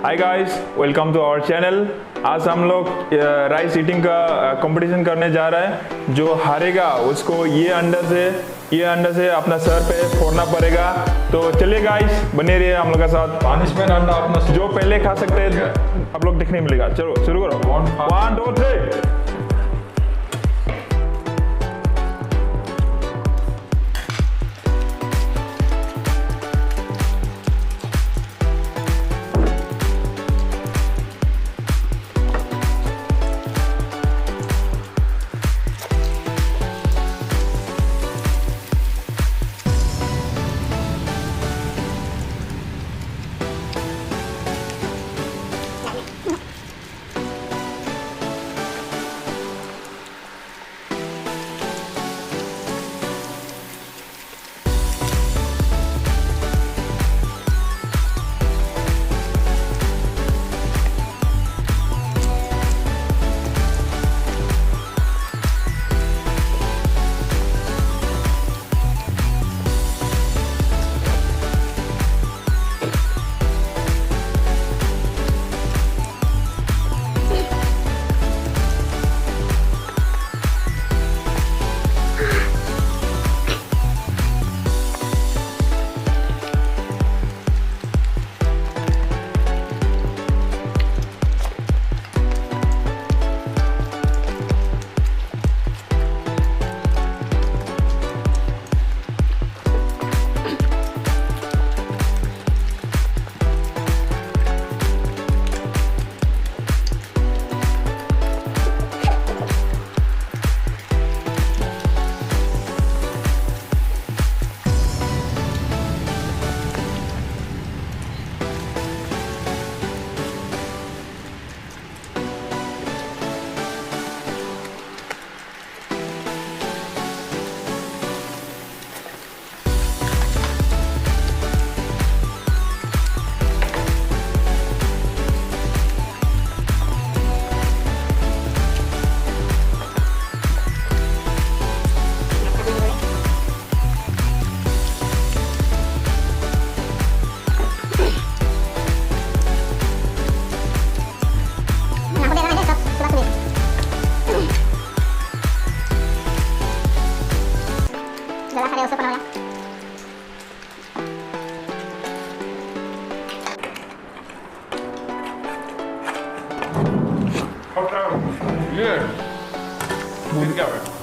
Hi guys, welcome to our channel. आज हम लोग राइस ईटिंग का कंपटीशन करने जा रहे हैं। जो हारेगा उसको ये अंडा से अपना सर पे फोड़ना पड़ेगा। तो चलिए गाइस, बने रहिए हम लोग के साथ। पनिशमेंट अंडा अपना जो पहले खा सकते हैं आप लोग देखने मिलेगा। चलो शुरू करो। 1 2 3।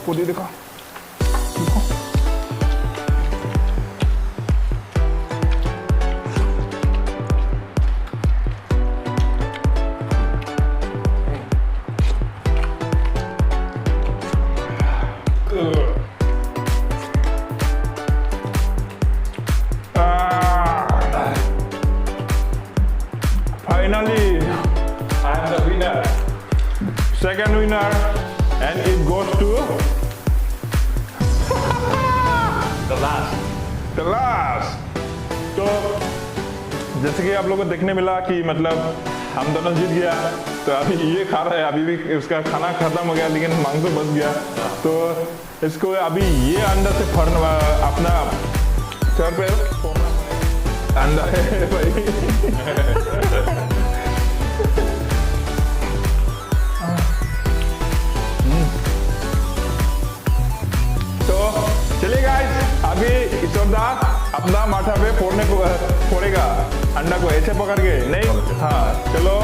पूरी दिखा। Finally, I am the winner. Second winner, and it goes to the last. तो जैसे कि आप लोगों को देखने मिला कि मतलब हम दोनों जीत गया। तो अभी ये खा रहा है, अभी भी उसका खाना खत्म हो गया लेकिन मांस तो बच गया। तो इसको अभी ये अंडा से फरना अपना सर पे अंडा है भाई। तो चलिए गाइस, अभी ईश्वरदा अपना माथा पे फोड़ेगा अंडा को ऐसे पकड़ के। नहीं, हाँ चलो